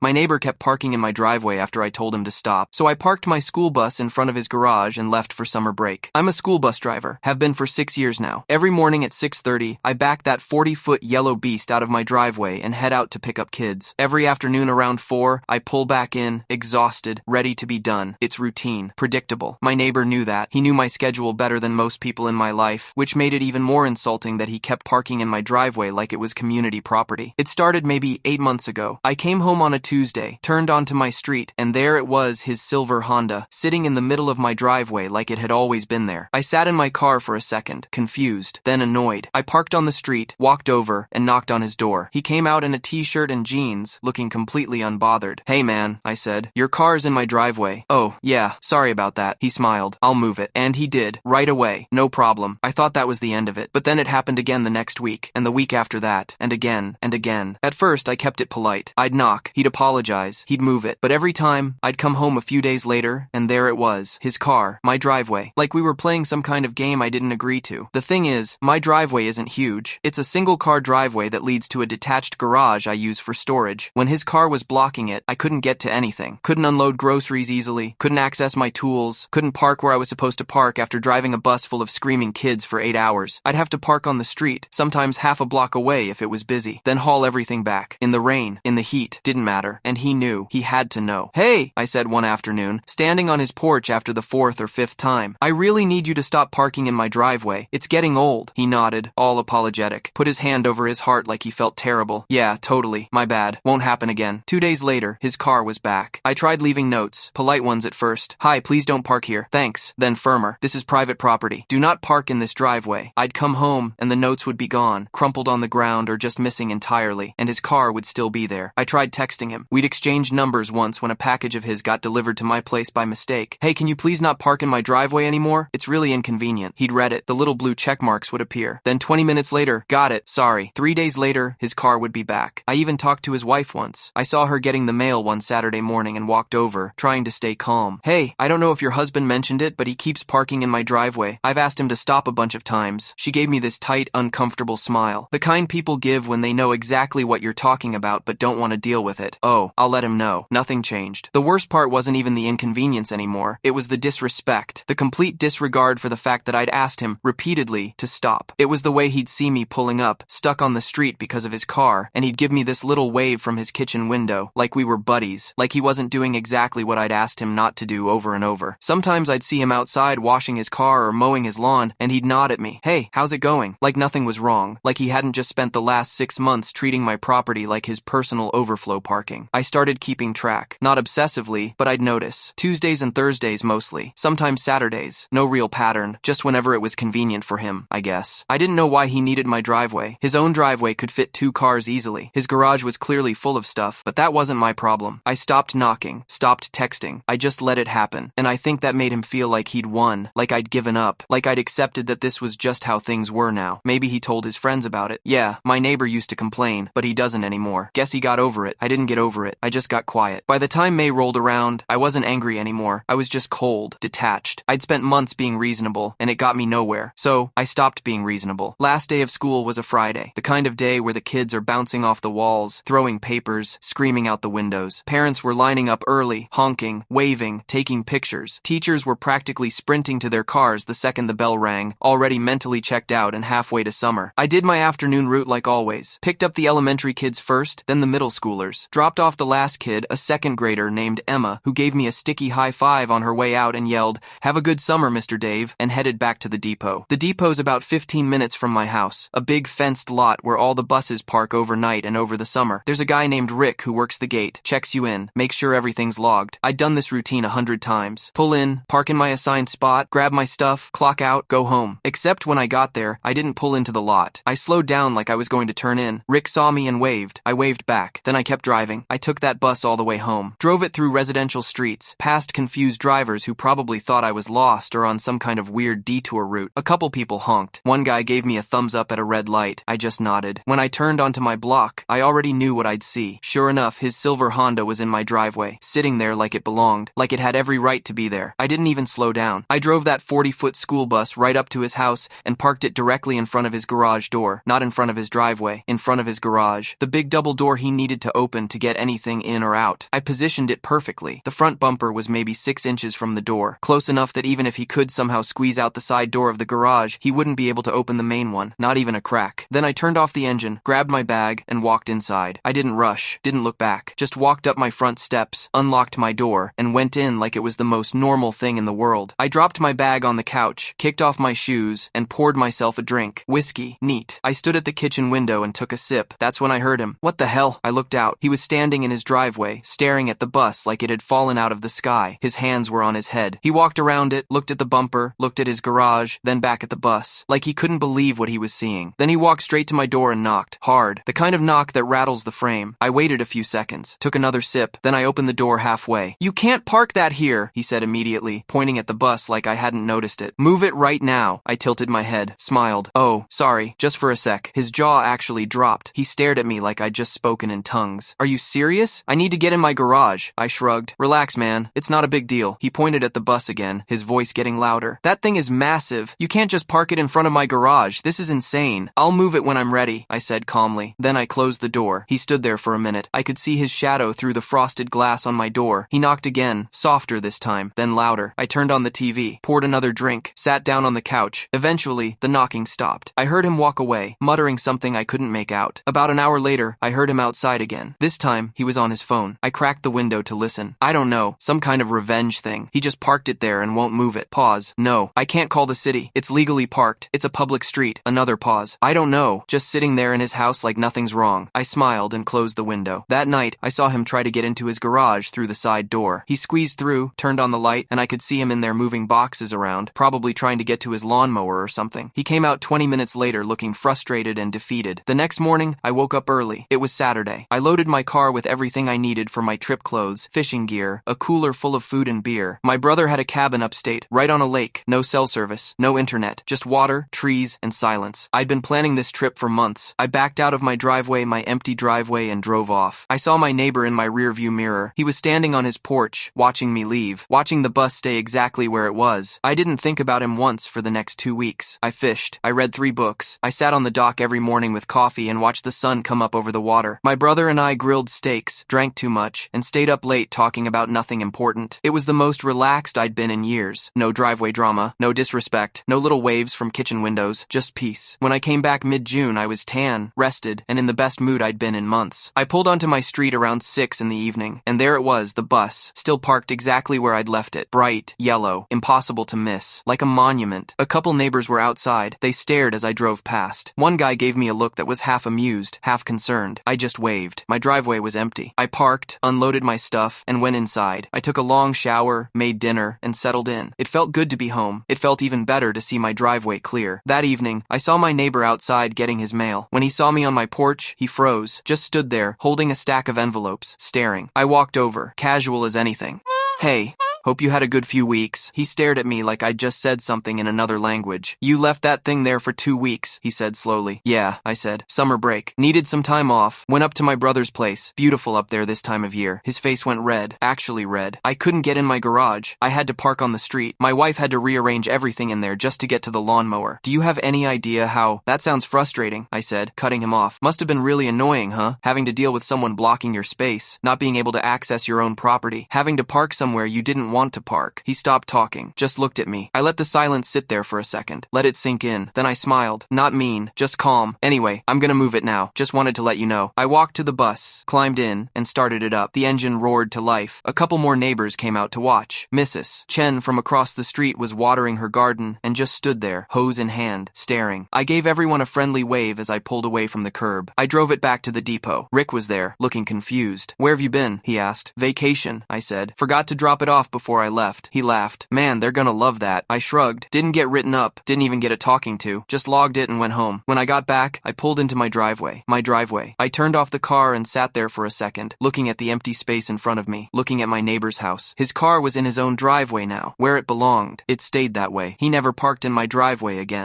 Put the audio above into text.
My neighbor kept parking in my driveway after I told him to stop, so I parked my school bus in front of his garage and left for summer break. I'm a school bus driver, have been for 6 years now. Every morning at 6:30, I back that 40-foot yellow beast out of my driveway and head out to pick up kids. Every afternoon around 4, I pull back in, exhausted, ready to be done. It's routine, predictable. My neighbor knew that. He knew my schedule better than most people in my life, which made it even more insulting that he kept parking in my driveway like it was community property. It started maybe 8 months ago. I came home on a Tuesday, turned onto my street, and there it was, his silver Honda, sitting in the middle of my driveway like it had always been there. I sat in my car for a second, confused, then annoyed. I parked on the street, walked over, and knocked on his door. He came out in a t-shirt and jeans, looking completely unbothered. "Hey man," I said, "your car's in my driveway." "Oh, yeah, sorry about that." He smiled. "I'll move it." And he did, right away. No problem. I thought that was the end of it. But then it happened again the next week, and the week after that, and again, and again. At first, I kept it polite. I'd knock, he'd apologize, he'd move it. But every time, I'd come home a few days later, and there it was, his car, my driveway. Like we were playing some kind of game I didn't agree to. The thing is, my driveway isn't huge. It's a single-car driveway that leads to a detached garage I use for storage. When his car was blocking it, I couldn't get to anything. Couldn't unload groceries easily, couldn't access my tools, couldn't park where I was supposed to park after driving a bus full of screaming kids for 8 hours. I'd have to park on the street, sometimes half a block away if it was busy, then haul everything back. In the rain, in the heat, didn't matter. And he knew. He had to know. "Hey," I said one afternoon, standing on his porch after the 4th or 5th time, "I really need you to stop parking in my driveway. It's getting old." He nodded, all apologetic, put his hand over his heart like he felt terrible. "Yeah, totally. My bad. Won't happen again." 2 days later, his car was back. I tried leaving notes, polite ones at first. "Hi, please don't park here. Thanks." Then firmer. "This is private property. Do not park in this driveway." I'd come home, and the notes would be gone, crumpled on the ground or just missing entirely, and his car would still be there. I tried texting him. We'd exchanged numbers once when a package of his got delivered to my place by mistake. "Hey, can you please not park in my driveway anymore? It's really inconvenient." He'd read it. The little blue check marks would appear. Then 20 minutes later, "Got it. Sorry." 3 days later, his car would be back. I even talked to his wife once. I saw her getting the mail one Saturday morning and walked over, trying to stay calm. "Hey, I don't know if your husband mentioned it, but he keeps parking in my driveway. I've asked him to stop a bunch of times." She gave me this tight, uncomfortable smile. The kind people give when they know exactly what you're talking about but don't want to deal with it. "Oh, I'll let him know." Nothing changed. The worst part wasn't even the inconvenience anymore. It was the disrespect. The complete disregard for the fact that I'd asked him, repeatedly, to stop. It was the way he'd see me pulling up, stuck on the street because of his car, and he'd give me this little wave from his kitchen window, like we were buddies, like he wasn't doing exactly what I'd asked him not to do over and over. Sometimes I'd see him outside washing his car or mowing his lawn, and he'd nod at me. "Hey, how's it going?" Like nothing was wrong, like he hadn't just spent the last 6 months treating my property like his personal overflow parking. I started keeping track. Not obsessively, but I'd notice. Tuesdays and Thursdays mostly. Sometimes Saturdays. No real pattern, just whenever it was convenient for him, I guess. I didn't know why he needed my driveway. His own driveway could fit 2 cars easily. His garage was clearly full of stuff, but that wasn't my problem. I stopped knocking, stopped texting. I just let it happen. And I think that made him feel like he'd won, like I'd given up, like I'd accepted that this was just how things were now. Maybe he told his friends about it. Yeah, my neighbor used to complain, but he doesn't anymore. Guess he got over it. I didn't get over it. I just got quiet. By the time May rolled around, I wasn't angry anymore. I was just cold, detached. I'd spent months being reasonable, and it got me nowhere. So, I stopped being reasonable. Last day of school was a Friday, the kind of day where the kids are bouncing off the walls, throwing papers, screaming out the windows. Parents were lining up early, honking, waving, taking pictures. Teachers were practically sprinting to their cars the second the bell rang, already mentally checked out and halfway to summer. I did my afternoon route like always. Picked up the elementary kids first, then the middle schoolers. Dropped off the last kid, a second grader named Emma, who gave me a sticky high five on her way out and yelled, "Have a good summer, Mr. Dave," and headed back to the depot. The depot's about 15 minutes from my house, a big fenced lot where all the buses park overnight and over the summer. There's a guy named Rick who works the gate, checks you in, makes sure everything's logged. I'd done this routine 100 times. Pull in, park in my assigned spot, grab my stuff, clock out, go home. Except when I got there, I didn't pull into the lot. I slowed down like I was going to turn in. Rick saw me and waved. I waved back. Then I kept driving. I took that bus all the way home. Drove it through residential streets, past confused drivers who probably thought I was lost or on some kind of weird detour route. A couple people honked. One guy gave me a thumbs up at a red light. I just nodded. When I turned onto my block, I already knew what I'd see. Sure enough, his silver Honda was in my driveway, sitting there like it belonged, like it had every right to be there. I didn't even slow down. I drove that 40-foot school bus right up to his house and parked it directly in front of his garage door. Not in front of his driveway, in front of his garage. The big double door he needed to open to get get anything in or out. I positioned it perfectly. The front bumper was maybe 6 inches from the door, close enough that even if he could somehow squeeze out the side door of the garage, he wouldn't be able to open the main one, not even a crack. Then I turned off the engine, grabbed my bag, and walked inside. I didn't rush, didn't look back, just walked up my front steps, unlocked my door, and went in like it was the most normal thing in the world. I dropped my bag on the couch, kicked off my shoes, and poured myself a drink. Whiskey. Neat. I stood at the kitchen window and took a sip. That's when I heard him. What the hell? I looked out. He was standing in his driveway, staring at the bus like it had fallen out of the sky. His hands were on his head. He walked around it, looked at the bumper, looked at his garage, then back at the bus, like he couldn't believe what he was seeing. Then he walked straight to my door and knocked. Hard. The kind of knock that rattles the frame. I waited a few seconds, took another sip, then I opened the door halfway. "You can't park that here," he said immediately, pointing at the bus like I hadn't noticed it. "Move it right now." I tilted my head, smiled. "Oh, sorry, just for a sec." His jaw actually dropped. He stared at me like I'd just spoken in tongues. "Are you serious? I need to get in my garage." I shrugged. "Relax, man. It's not a big deal." He pointed at the bus again, his voice getting louder. "That thing is massive. You can't just park it in front of my garage. This is insane. I'll move it when I'm ready," I said calmly. Then I closed the door. He stood there for a minute. I could see his shadow through the frosted glass on my door. He knocked again, softer this time, then louder. I turned on the TV, poured another drink, sat down on the couch. Eventually, the knocking stopped. I heard him walk away, muttering something I couldn't make out. About an hour later, I heard him outside again. This time, he was on his phone. I cracked the window to listen. I don't know, some kind of revenge thing. He just parked it there and won't move it. Pause. "No, I can't call the city. It's legally parked. It's a public street." Another pause. "I don't know, just sitting there in his house like nothing's wrong." I smiled and closed the window. That night, I saw him try to get into his garage through the side door. He squeezed through, turned on the light, and I could see him in there moving boxes around, probably trying to get to his lawnmower or something. He came out 20 minutes later looking frustrated and defeated. The next morning, I woke up early. It was Saturday. I loaded my car with everything I needed for my trip clothes, fishing gear, a cooler full of food and beer. My brother had a cabin upstate, right on a lake. No cell service, no internet, just water, trees, and silence. I'd been planning this trip for months. I backed out of my empty driveway, and drove off. I saw my neighbor in my rearview mirror. He was standing on his porch, watching me leave, watching the bus stay exactly where it was. I didn't think about him once for the next 2 weeks. I fished. I read 3 books. I sat on the dock every morning with coffee and watched the sun come up over the water. My brother and I grilled steaks, drank too much, and stayed up late talking about nothing important. It was the most relaxed I'd been in years. No driveway drama, no disrespect, no little waves from kitchen windows, just peace. When I came back mid-June, I was tan, rested, and in the best mood I'd been in months. I pulled onto my street around 6 in the evening, and there it was, the bus, still parked exactly where I'd left it. Bright, yellow, impossible to miss, like a monument. A couple neighbors were outside. They stared as I drove past. One guy gave me a look that was half amused, half concerned. I just waved. My driveway was empty. I parked, unloaded my stuff, and went inside. I took a long shower, made dinner, and settled in. It felt good to be home. It felt even better to see my driveway clear. That evening, I saw my neighbor outside getting his mail. When he saw me on my porch, he froze, just stood there, holding a stack of envelopes, staring. I walked over, casual as anything. "Hey. Hope you had a good few weeks." He stared at me like I'd just said something in another language. "You left that thing there for 2 weeks, he said slowly. "Yeah," I said. "Summer break. Needed some time off. Went up to my brother's place. Beautiful up there this time of year." His face went red, actually red. "I couldn't get in my garage. I had to park on the street. My wife had to rearrange everything in there just to get to the lawnmower. Do you have any idea how—" "That sounds frustrating," I said, cutting him off. "Must have been really annoying, huh? Having to deal with someone blocking your space, not being able to access your own property, having to park somewhere you didn't want to park." He stopped talking, just looked at me. I let the silence sit there for a second, let it sink in. Then I smiled. Not mean, just calm. "Anyway, I'm gonna move it now. Just wanted to let you know." I walked to the bus, climbed in, and started it up. The engine roared to life. A couple more neighbors came out to watch. Mrs. Chen from across the street was watering her garden and just stood there, hose in hand, staring. I gave everyone a friendly wave as I pulled away from the curb. I drove it back to the depot. Rick was there, looking confused. "Where have you been?" he asked. "Vacation," I said. "Forgot to drop it off before I left." He laughed. "Man, they're gonna love that." I shrugged. Didn't get written up, didn't even get a talking to, just logged it and went home. When I got back, I pulled into my driveway. I turned off the car and sat there for a second, looking at the empty space in front of me, looking at my neighbor's house. His car was in his own driveway now, where it belonged. It stayed that way. He never parked in my driveway again.